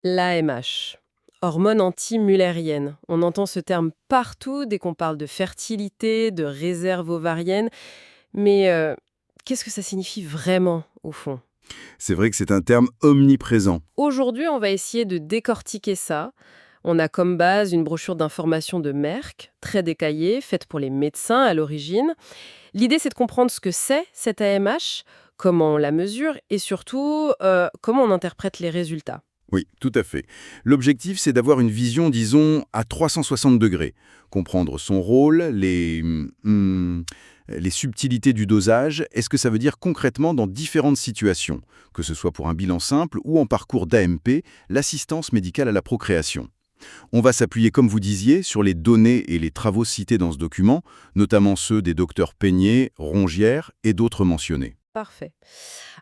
L'AMH, hormone anti-mullérienne. On entend ce terme partout dès qu'on parle de fertilité, de réserve ovarienne. Mais qu'est-ce que ça signifie vraiment, au fond? C'est vrai que c'est un terme omniprésent. Aujourd'hui, on va essayer de décortiquer ça. On a comme base une brochure d'information de Merck, très détaillée, faite pour les médecins à l'origine. L'idée, c'est de comprendre ce que c'est, cette AMH, comment on la mesure et surtout comment on interprète les résultats. Oui, tout à fait. L'objectif, c'est d'avoir une vision, disons, à 360 degrés. Comprendre son rôle, les subtilités du dosage, et ce que ça veut dire concrètement dans différentes situations, que ce soit pour un bilan simple ou en parcours d'AMP, l'assistance médicale à la procréation. On va s'appuyer, comme vous disiez, sur les données et les travaux cités dans ce document, notamment ceux des docteurs Peigné, Rongière et d'autres mentionnés. Parfait.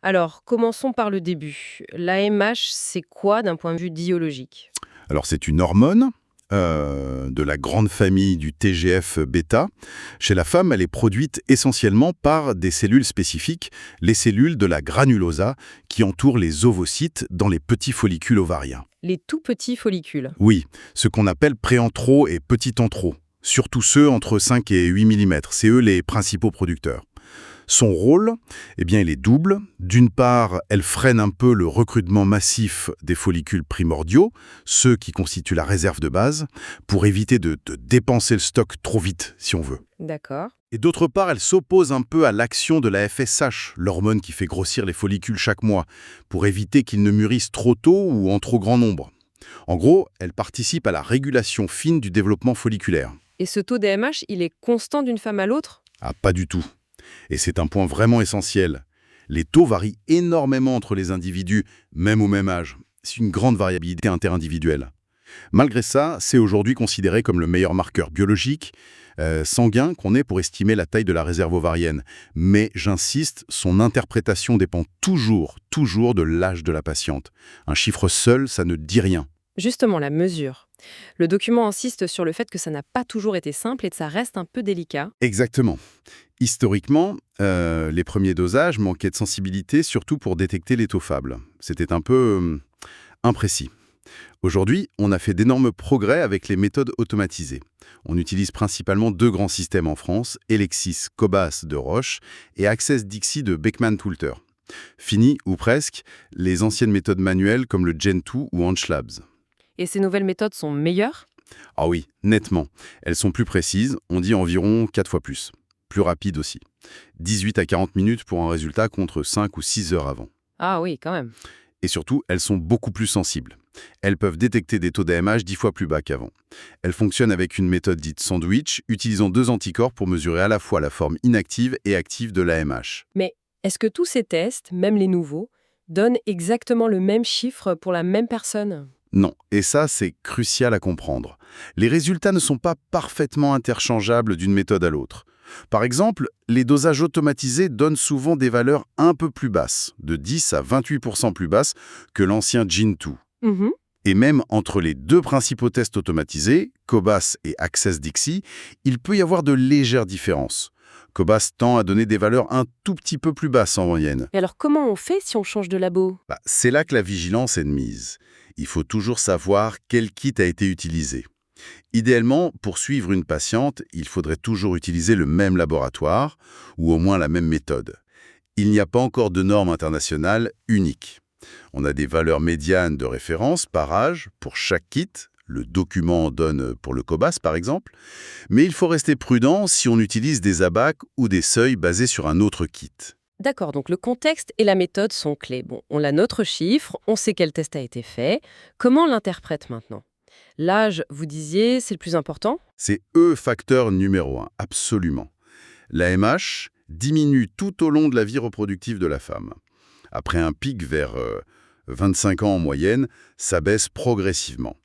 Alors, commençons par le début. L'AMH, c'est quoi d'un point de vue biologique? Alors c'est une hormone de la grande famille du TGF-bêta. Chez la femme, elle est produite essentiellement par des cellules spécifiques, les cellules de la granulosa, qui entourent les ovocytes dans les petits follicules ovariens. Les tout petits follicules. Oui, ce qu'on appelle préantro et petit antro, surtout ceux entre 5 et 8 mm, c'est eux les principaux producteurs. Son rôle, eh bien, il est double. D'une part, elle freine un peu le recrutement massif des follicules primordiaux, ceux qui constituent la réserve de base, pour éviter de dépenser le stock trop vite, si on veut. D'accord. Et d'autre part, elle s'oppose un peu à l'action de la FSH, l'hormone qui fait grossir les follicules chaque mois, pour éviter qu'ils ne mûrissent trop tôt ou en trop grand nombre. En gros, elle participe à la régulation fine du développement folliculaire. Et ce taux d'AMH, il est constant d'une femme à l'autre? Ah, pas du tout. Et c'est un point vraiment essentiel. Les taux varient énormément entre les individus, même au même âge. C'est une grande variabilité interindividuelle. Malgré ça, c'est aujourd'hui considéré comme le meilleur marqueur biologique, sanguin qu'on ait pour estimer la taille de la réserve ovarienne. Mais, j'insiste, son interprétation dépend toujours de l'âge de la patiente. Un chiffre seul, ça ne dit rien. Justement, la mesure. Le document insiste sur le fait que ça n'a pas toujours été simple et que ça reste un peu délicat. Exactement. Historiquement, les premiers dosages manquaient de sensibilité, surtout pour détecter les taux faibles. C'était un peu imprécis. Aujourd'hui, on a fait d'énormes progrès avec les méthodes automatisées. On utilise principalement deux grands systèmes en France, Elexis Cobas de Roche et Access Dixie de Beckman Coulter. Fini, ou presque, les anciennes méthodes manuelles comme le Gen2 ou Anschlabs. Et ces nouvelles méthodes sont meilleures? Ah oui, nettement. Elles sont plus précises, on dit environ 4 fois plus. Plus rapides aussi. 18 à 40 minutes pour un résultat contre 5 ou 6 heures avant. Ah oui, quand même. Et surtout, elles sont beaucoup plus sensibles. Elles peuvent détecter des taux d'AMH 10 fois plus bas qu'avant. Elles fonctionnent avec une méthode dite sandwich, utilisant deux anticorps pour mesurer à la fois la forme inactive et active de l'AMH. Mais est-ce que tous ces tests, même les nouveaux, donnent exactement le même chiffre pour la même personne? Non, et ça, c'est crucial à comprendre. Les résultats ne sont pas parfaitement interchangeables d'une méthode à l'autre. Par exemple, les dosages automatisés donnent souvent des valeurs un peu plus basses, de 10 à 28% plus basses que l'ancien Gen2. Mhm. Et même entre les deux principaux tests automatisés, Cobas et Access Dixie, il peut y avoir de légères différences. Cobas tend à donner des valeurs un tout petit peu plus basses en moyenne. Et alors comment on fait si on change de labo? C'est là que la vigilance est de mise. Il faut toujours savoir quel kit a été utilisé. Idéalement, pour suivre une patiente, il faudrait toujours utiliser le même laboratoire ou au moins la même méthode. Il n'y a pas encore de normes internationales uniques. On a des valeurs médianes de référence par âge pour chaque kit. Le document en donne pour le Cobas, par exemple. Mais il faut rester prudent si on utilise des abacs ou des seuils basés sur un autre kit. D'accord, donc le contexte et la méthode sont clés. Bon, on a notre chiffre, on sait quel test a été fait. Comment on l'interprète maintenant? L'âge, vous disiez, c'est le plus important? C'est facteur numéro 1, absolument. L'AMH diminue tout au long de la vie reproductive de la femme. Après un pic vers 25 ans en moyenne, ça baisse progressivement.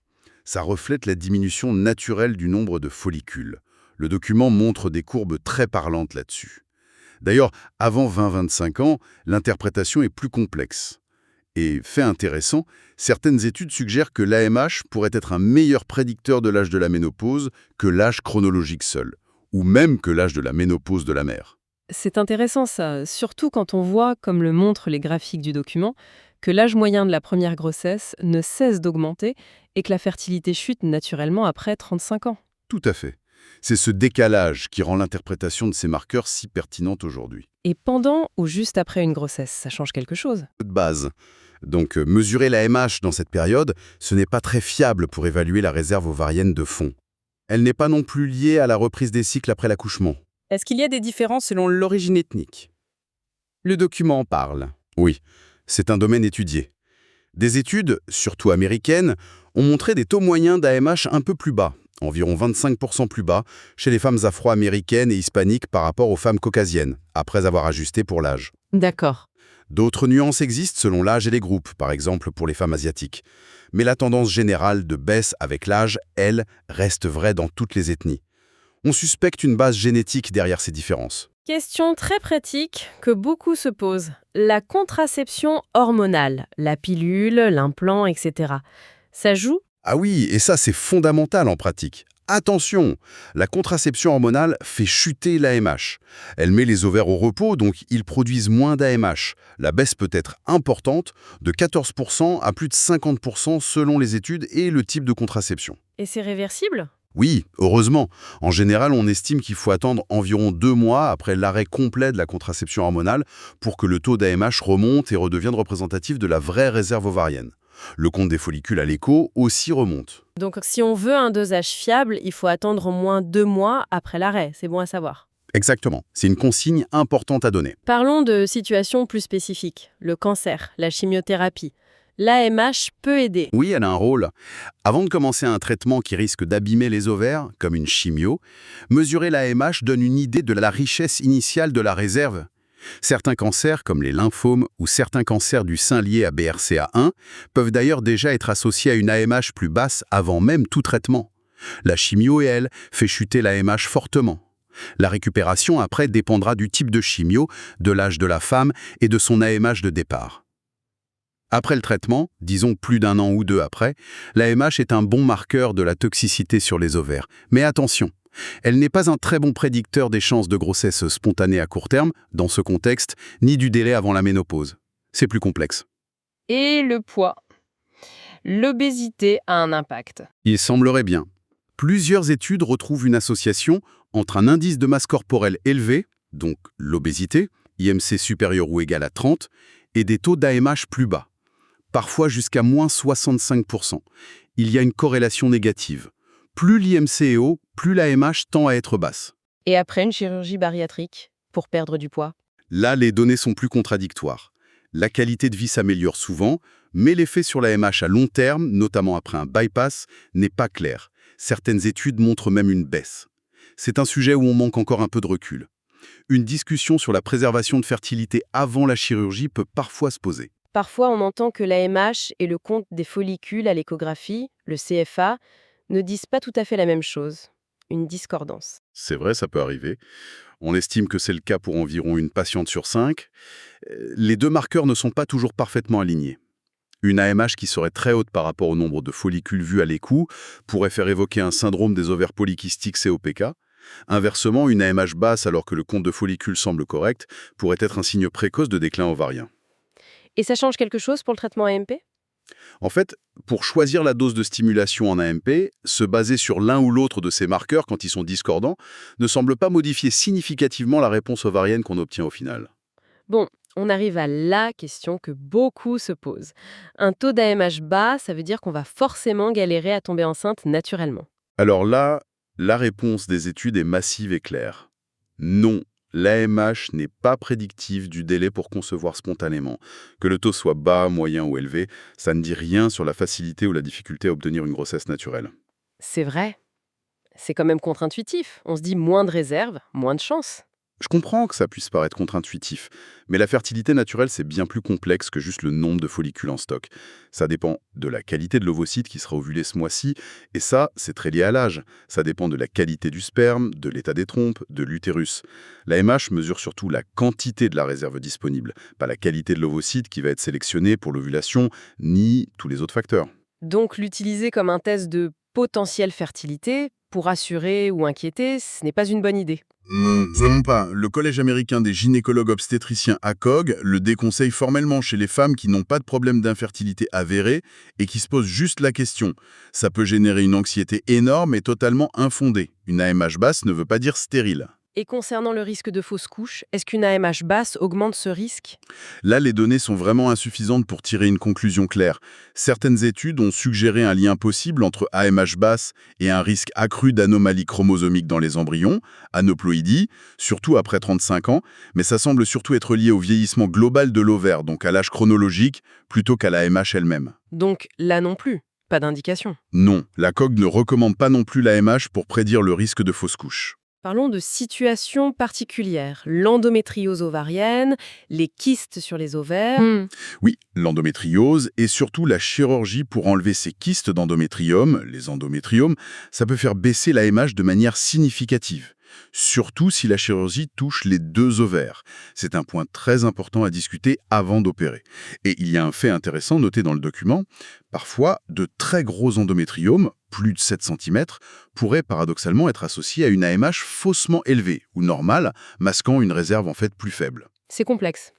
Ça reflète la diminution naturelle du nombre de follicules. Le document montre des courbes très parlantes là-dessus. D'ailleurs, avant 20-25 ans, l'interprétation est plus complexe. Et fait intéressant, certaines études suggèrent que l'AMH pourrait être un meilleur prédicteur de l'âge de la ménopause que l'âge chronologique seul, ou même que l'âge de la ménopause de la mère. C'est intéressant ça, surtout quand on voit, comme le montrent les graphiques du document, que l'âge moyen de la première grossesse ne cesse d'augmenter et que la fertilité chute naturellement après 35 ans. Tout à fait. C'est ce décalage qui rend l'interprétation de ces marqueurs si pertinente aujourd'hui. Et pendant ou juste après une grossesse, ça change quelque chose? De base. Donc, mesurer la MH dans cette période, ce n'est pas très fiable pour évaluer la réserve ovarienne de fond. Elle n'est pas non plus liée à la reprise des cycles après l'accouchement. Est-ce qu'il y a des différences selon l'origine ethnique? Le document en parle. Oui, c'est un domaine étudié. Des études, surtout américaines, ont montré des taux moyens d'AMH un peu plus bas, environ 25% plus bas, chez les femmes afro-américaines et hispaniques par rapport aux femmes caucasiennes, après avoir ajusté pour l'âge. D'accord. D'autres nuances existent selon l'âge et les groupes, par exemple pour les femmes asiatiques. Mais la tendance générale de baisse avec l'âge, elle, reste vraie dans toutes les ethnies. On suspecte une base génétique derrière ces différences. Question très pratique que beaucoup se posent. La contraception hormonale, la pilule, l'implant, etc. Ça joue? Ah oui, et ça c'est fondamental en pratique. Attention, la contraception hormonale fait chuter l'AMH. Elle met les ovaires au repos, donc ils produisent moins d'AMH. La baisse peut être importante, de 14% à plus de 50% selon les études et le type de contraception. Et c'est réversible? Oui, heureusement. En général, on estime qu'il faut attendre environ 2 mois après l'arrêt complet de la contraception hormonale pour que le taux d'AMH remonte et redevienne représentatif de la vraie réserve ovarienne. Le compte des follicules à l'écho aussi remonte. Donc si on veut un dosage fiable, il faut attendre au moins 2 mois après l'arrêt. C'est bon à savoir. Exactement. C'est une consigne importante à donner. Parlons de situations plus spécifiques. Le cancer, la chimiothérapie. L'AMH peut aider. Oui, elle a un rôle. Avant de commencer un traitement qui risque d'abîmer les ovaires, comme une chimio, mesurer l'AMH donne une idée de la richesse initiale de la réserve. Certains cancers, comme les lymphomes ou certains cancers du sein liés à BRCA1, peuvent d'ailleurs déjà être associés à une AMH plus basse avant même tout traitement. La chimio, elle, fait chuter l'AMH fortement. La récupération, après, dépendra du type de chimio, de l'âge de la femme et de son AMH de départ. Après le traitement, disons plus d'1 an ou 2 après, l'AMH est un bon marqueur de la toxicité sur les ovaires. Mais attention, elle n'est pas un très bon prédicteur des chances de grossesse spontanée à court terme, dans ce contexte, ni du délai avant la ménopause. C'est plus complexe. Et le poids. L'obésité a un impact. Il semblerait bien. Plusieurs études retrouvent une association entre un indice de masse corporelle élevé, donc l'obésité, IMC supérieur ou égal à 30, et des taux d'AMH plus bas, parfois jusqu'à moins 65%. Il y a une corrélation négative. Plus l'IMC est haut, plus l'AMH tend à être basse. Et après une chirurgie bariatrique, pour perdre du poids. Là, les données sont plus contradictoires. La qualité de vie s'améliore souvent, mais l'effet sur l'AMH à long terme, notamment après un bypass, n'est pas clair. Certaines études montrent même une baisse. C'est un sujet où on manque encore un peu de recul. Une discussion sur la préservation de fertilité avant la chirurgie peut parfois se poser. Parfois, on entend que l'AMH et le compte des follicules à l'échographie, le CFA, ne disent pas tout à fait la même chose. Une discordance. C'est vrai, ça peut arriver. On estime que c'est le cas pour environ une patiente sur 5. Les deux marqueurs ne sont pas toujours parfaitement alignés. Une AMH qui serait très haute par rapport au nombre de follicules vus à l'écho pourrait faire évoquer un syndrome des ovaires polykystiques COPK. Inversement, une AMH basse alors que le compte de follicules semble correct pourrait être un signe précoce de déclin ovarien. Et ça change quelque chose pour le traitement AMP? En fait, pour choisir la dose de stimulation en AMP, se baser sur l'un ou l'autre de ces marqueurs quand ils sont discordants ne semble pas modifier significativement la réponse ovarienne qu'on obtient au final. Bon, on arrive à la question que beaucoup se posent. Un taux d'AMH bas, ça veut dire qu'on va forcément galérer à tomber enceinte naturellement. Alors là, la réponse des études est massive et claire. Non, l'AMH n'est pas prédictive du délai pour concevoir spontanément. Que le taux soit bas, moyen ou élevé, ça ne dit rien sur la facilité ou la difficulté à obtenir une grossesse naturelle. C'est vrai. C'est quand même contre-intuitif. On se dit moins de réserve, moins de chance. Je comprends que ça puisse paraître contre-intuitif, mais la fertilité naturelle, c'est bien plus complexe que juste le nombre de follicules en stock. Ça dépend de la qualité de l'ovocyte qui sera ovulé ce mois-ci, et ça, c'est très lié à l'âge. Ça dépend de la qualité du sperme, de l'état des trompes, de l'utérus. La MH mesure surtout la quantité de la réserve disponible, pas la qualité de l'ovocyte qui va être sélectionné pour l'ovulation, ni tous les autres facteurs. Donc l'utiliser comme un test de potentielle fertilité, pour rassurer ou inquiéter, ce n'est pas une bonne idée. Vraiment pas. Le Collège américain des gynécologues obstétriciens ACOG le déconseille formellement chez les femmes qui n'ont pas de problème d'infertilité avéré et qui se posent juste la question. Ça peut générer une anxiété énorme et totalement infondée. Une AMH basse ne veut pas dire stérile. Et concernant le risque de fausse couche, est-ce qu'une AMH basse augmente ce risque? Là, les données sont vraiment insuffisantes pour tirer une conclusion claire. Certaines études ont suggéré un lien possible entre AMH basse et un risque accru d'anomalies chromosomiques dans les embryons, aneuploïdie, surtout après 35 ans, mais ça semble surtout être lié au vieillissement global de l'ovaire, donc à l'âge chronologique, plutôt qu'à l'AMH elle-même. Donc là non plus, pas d'indication. Non, la COG ne recommande pas non plus l'AMH pour prédire le risque de fausse couche. Parlons de situations particulières. L'endométriose ovarienne, les kystes sur les ovaires. Oui, l'endométriose et surtout la chirurgie pour enlever ces kystes d'endométrium, les endométriomes, ça peut faire baisser l'AMH de manière significative. Surtout si la chirurgie touche les deux ovaires. C'est un point très important à discuter avant d'opérer. Et il y a un fait intéressant noté dans le document. Parfois, de très gros endométriomes, plus de 7 cm, pourraient paradoxalement être associés à une AMH faussement élevée ou normale, masquant une réserve en fait plus faible. C'est complexe.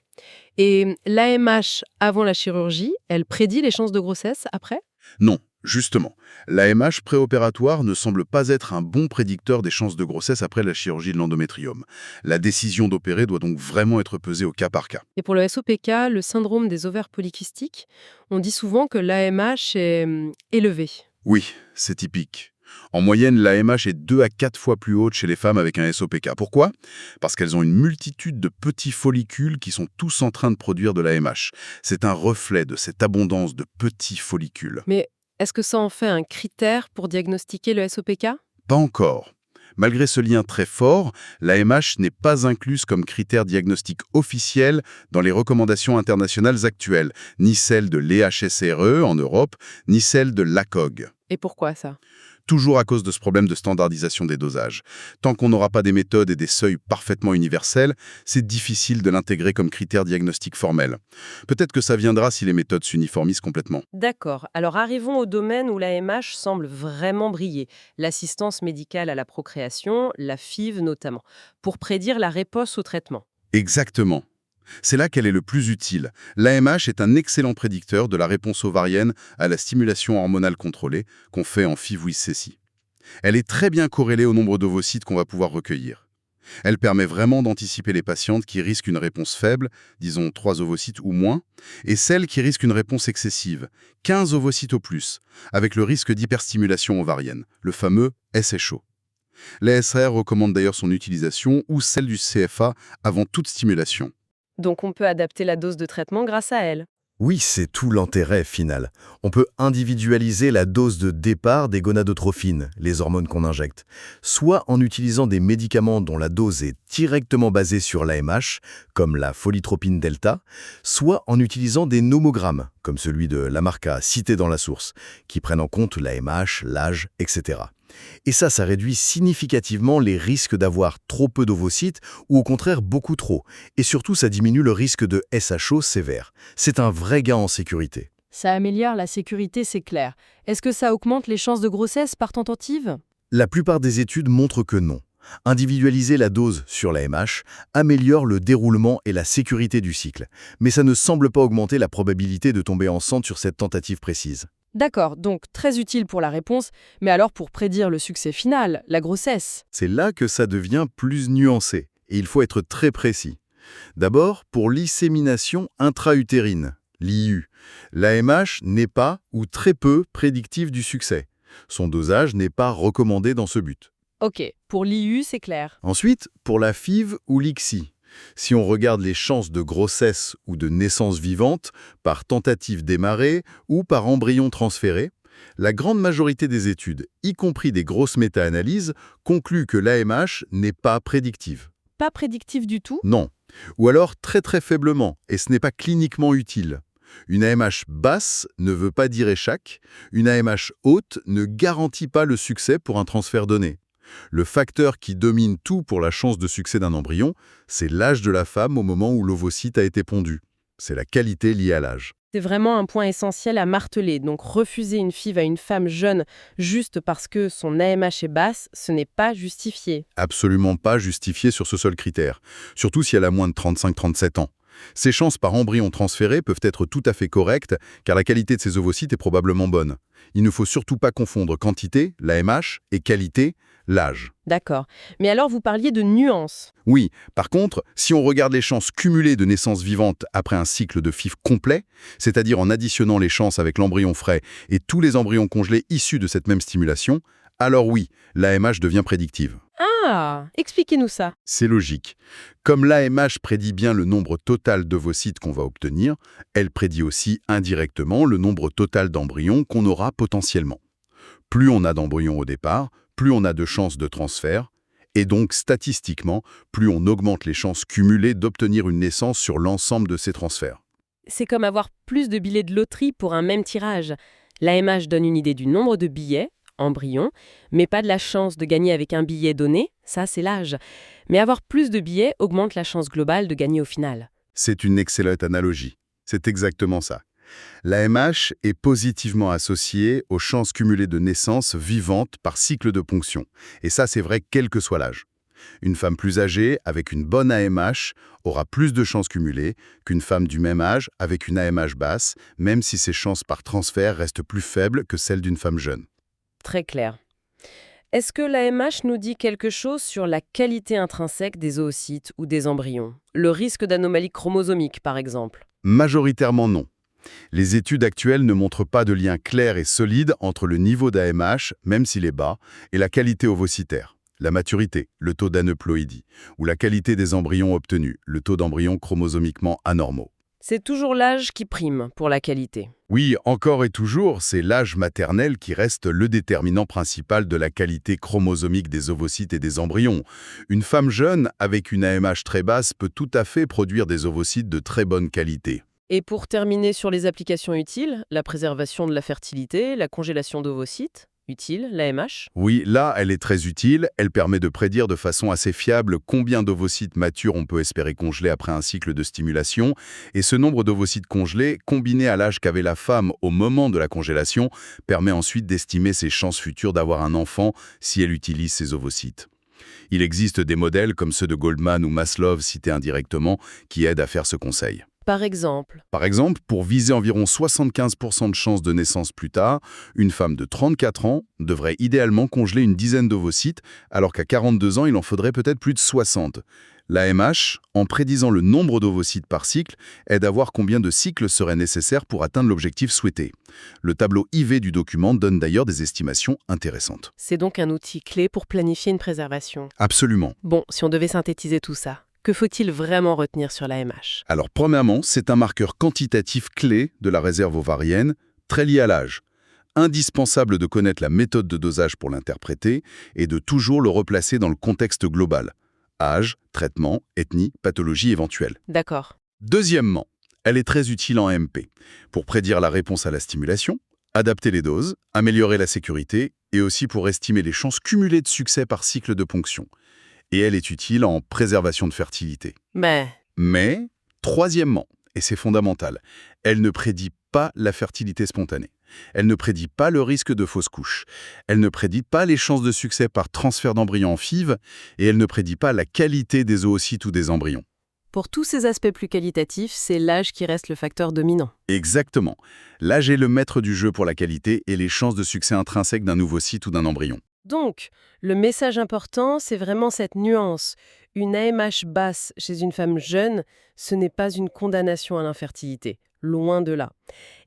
Et l'AMH avant la chirurgie, elle prédit les chances de grossesse après? Non, justement, l'AMH préopératoire ne semble pas être un bon prédicteur des chances de grossesse après la chirurgie de l'endométrium. La décision d'opérer doit donc vraiment être pesée au cas par cas. Et pour le SOPK, le syndrome des ovaires polykystiques, on dit souvent que l'AMH est élevée. Oui, c'est typique. En moyenne, l'AMH est 2 à 4 fois plus haute chez les femmes avec un SOPK. Pourquoi? Parce qu'elles ont une multitude de petits follicules qui sont tous en train de produire de l'AMH. C'est un reflet de cette abondance de petits follicules. Mais est-ce que ça en fait un critère pour diagnostiquer le SOPK? Pas encore. Malgré ce lien très fort, l'AMH n'est pas incluse comme critère diagnostic officiel dans les recommandations internationales actuelles, ni celles de l'EHSRE en Europe, ni celles de l'ACOG. Et pourquoi ça? Toujours à cause de ce problème de standardisation des dosages. Tant qu'on n'aura pas des méthodes et des seuils parfaitement universels, c'est difficile de l'intégrer comme critère diagnostic formel. Peut-être que ça viendra si les méthodes s'uniformisent complètement. D'accord. Alors arrivons au domaine où l'AMH semble vraiment briller. L'assistance médicale à la procréation, la FIV notamment, pour prédire la réponse au traitement. Exactement. C'est là qu'elle est le plus utile. L'AMH est un excellent prédicteur de la réponse ovarienne à la stimulation hormonale contrôlée qu'on fait en FIV-WIS-CECI. Elle est très bien corrélée au nombre d'ovocytes qu'on va pouvoir recueillir. Elle permet vraiment d'anticiper les patientes qui risquent une réponse faible, disons 3 ovocytes ou moins, et celles qui risquent une réponse excessive, 15 ovocytes au plus, avec le risque d'hyperstimulation ovarienne, le fameux SHO. L'ESR recommande d'ailleurs son utilisation ou celle du CFA avant toute stimulation. Donc on peut adapter la dose de traitement grâce à elle. Oui, c'est tout l'intérêt final. On peut individualiser la dose de départ des gonadotrophines, les hormones qu'on injecte, soit en utilisant des médicaments dont la dose est directement basée sur l'AMH, comme la folitropine delta, soit en utilisant des nomogrammes, comme celui de Lamarca cité dans la source, qui prennent en compte l'AMH, l'âge, etc. Et ça réduit significativement les risques d'avoir trop peu d'ovocytes ou au contraire beaucoup trop. Et surtout, ça diminue le risque de SHO sévère. C'est un vrai gain en sécurité. Ça améliore la sécurité, c'est clair. Est-ce que ça augmente les chances de grossesse par tentative? La plupart des études montrent que non. Individualiser la dose sur l'AMH améliore le déroulement et la sécurité du cycle. Mais ça ne semble pas augmenter la probabilité de tomber enceinte sur cette tentative précise. D'accord, donc très utile pour la réponse, mais alors pour prédire le succès final, la grossesse? C'est là que ça devient plus nuancé, et il faut être très précis. D'abord, pour l'insémination intra-utérine, l'IU, l'AMH n'est pas ou très peu prédictive du succès. Son dosage n'est pas recommandé dans ce but. Ok, pour l'IU, c'est clair. Ensuite, pour la FIV ou l'ICSI, si on regarde les chances de grossesse ou de naissance vivante par tentative démarrée ou par embryon transféré, la grande majorité des études, y compris des grosses méta-analyses, concluent que l'AMH n'est pas prédictive. Pas prédictif du tout? Non. Ou alors très très faiblement, et ce n'est pas cliniquement utile. Une AMH basse ne veut pas dire échec, une AMH haute ne garantit pas le succès pour un transfert donné. Le facteur qui domine tout pour la chance de succès d'un embryon, c'est l'âge de la femme au moment où l'ovocyte a été pondu. C'est la qualité liée à l'âge. C'est vraiment un point essentiel à marteler. Donc refuser une FIV à une femme jeune juste parce que son AMH est basse, ce n'est pas justifié. Absolument pas justifié sur ce seul critère, surtout si elle a moins de 35-37 ans. Ses chances par embryon transféré peuvent être tout à fait correctes, car la qualité de ses ovocytes est probablement bonne. Il ne faut surtout pas confondre quantité, l'AMH, et qualité, l'âge. D'accord. Mais alors vous parliez de nuances. Oui, par contre, si on regarde les chances cumulées de naissance vivante après un cycle de FIV complet, c'est-à-dire en additionnant les chances avec l'embryon frais et tous les embryons congelés issus de cette même stimulation, alors oui, l'AMH devient prédictive. Ah, expliquez-nous ça. C'est logique. Comme l'AMH prédit bien le nombre total d'ovocytes qu'on va obtenir, elle prédit aussi indirectement le nombre total d'embryons qu'on aura potentiellement. Plus on a d'embryons au départ, plus on a de chances de transfert, et donc statistiquement, plus on augmente les chances cumulées d'obtenir une naissance sur l'ensemble de ces transferts. C'est comme avoir plus de billets de loterie pour un même tirage. L'AMH donne une idée du nombre de billets, embryons, mais pas de la chance de gagner avec un billet donné, ça c'est l'âge. Mais avoir plus de billets augmente la chance globale de gagner au final. C'est une excellente analogie. C'est exactement ça. L'AMH est positivement associée aux chances cumulées de naissance vivantes par cycle de ponction. Et ça, c'est vrai quel que soit l'âge. Une femme plus âgée, avec une bonne AMH, aura plus de chances cumulées qu'une femme du même âge avec une AMH basse, même si ses chances par transfert restent plus faibles que celles d'une femme jeune. Très clair. Est-ce que l'AMH nous dit quelque chose sur la qualité intrinsèque des oocytes ou des embryons? Le risque d'anomalie chromosomique, par exemple? Majoritairement non. Les études actuelles ne montrent pas de lien clair et solide entre le niveau d'AMH, même s'il est bas, et la qualité ovocytaire, la maturité, le taux d'aneuploïdie, ou la qualité des embryons obtenus, le taux d'embryons chromosomiquement anormaux. C'est toujours l'âge qui prime pour la qualité. Oui, encore et toujours, c'est l'âge maternel qui reste le déterminant principal de la qualité chromosomique des ovocytes et des embryons. Une femme jeune, avec une AMH très basse, peut tout à fait produire des ovocytes de très bonne qualité. Et pour terminer sur les applications utiles, la préservation de la fertilité, la congélation d'ovocytes, utile, l'AMH? Oui, là, elle est très utile. Elle permet de prédire de façon assez fiable combien d'ovocytes matures on peut espérer congeler après un cycle de stimulation. Et ce nombre d'ovocytes congelés, combiné à l'âge qu'avait la femme au moment de la congélation, permet ensuite d'estimer ses chances futures d'avoir un enfant si elle utilise ses ovocytes. Il existe des modèles comme ceux de Goldman ou Maslow cités indirectement qui aident à faire ce conseil. Par exemple, Par exemple, pour viser environ 75% de chances de naissance plus tard, une femme de 34 ans devrait idéalement congeler une dizaine d'ovocytes, alors qu'à 42 ans, il en faudrait peut-être plus de 60. L'AMH, en prédisant le nombre d'ovocytes par cycle, aide à voir combien de cycles seraient nécessaires pour atteindre l'objectif souhaité. Le tableau IV du document donne d'ailleurs des estimations intéressantes. c'est donc un outil clé pour planifier une préservation. Absolument. Bon, si on devait synthétiser tout ça, que faut-il vraiment retenir sur l'AMH? Alors premièrement, c'est un marqueur quantitatif clé de la réserve ovarienne, très lié à l'âge. Indispensable de connaître la méthode de dosage pour l'interpréter et de toujours le replacer dans le contexte global. Âge, traitement, ethnie, pathologie éventuelle. D'accord. Deuxièmement, elle est très utile en MP pour prédire la réponse à la stimulation, adapter les doses, améliorer la sécurité et aussi pour estimer les chances cumulées de succès par cycle de ponction. Et elle est utile en préservation de fertilité. Mais, troisièmement, et c'est fondamental, elle ne prédit pas la fertilité spontanée. Elle ne prédit pas le risque de fausse couche. Elle ne prédit pas les chances de succès par transfert d'embryons en FIV et elle ne prédit pas la qualité des oocytes ou des embryons. Pour tous ces aspects plus qualitatifs, c'est l'âge qui reste le facteur dominant. Exactement. L'âge est le maître du jeu pour la qualité et les chances de succès intrinsèques d'un ovocyte ou d'un embryon. Donc, le message important, c'est vraiment cette nuance. Une AMH basse chez une femme jeune, ce n'est pas une condamnation à l'infertilité, loin de là.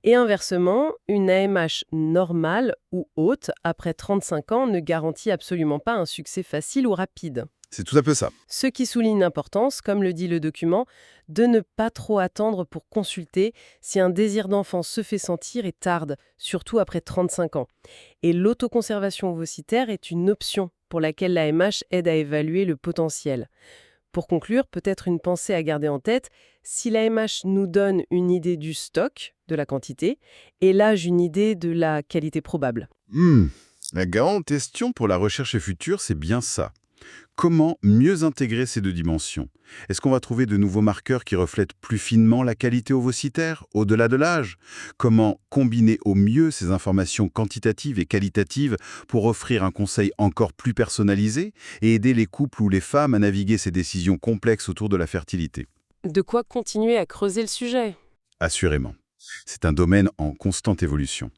Et inversement, une AMH normale ou haute après 35 ans ne garantit absolument pas un succès facile ou rapide. C'est tout à fait ça. Ce qui souligne l'importance, comme le dit le document, de ne pas trop attendre pour consulter si un désir d'enfant se fait sentir et tarde, surtout après 35 ans. Et l'autoconservation ovocytaire est une option pour laquelle l'AMH aide à évaluer le potentiel. Pour conclure, peut-être une pensée à garder en tête, si l'AMH nous donne une idée du stock, de la quantité, et l'âge une idée de la qualité probable. La grande question pour la recherche future, c'est bien ça. Comment mieux intégrer ces deux dimensions? Est-ce qu'on va trouver de nouveaux marqueurs qui reflètent plus finement la qualité ovocytaire, au-delà de l'âge? Comment combiner au mieux ces informations quantitatives et qualitatives pour offrir un conseil encore plus personnalisé et aider les couples ou les femmes à naviguer ces décisions complexes autour de la fertilité? De quoi continuer à creuser le sujet. Assurément. C'est un domaine en constante évolution.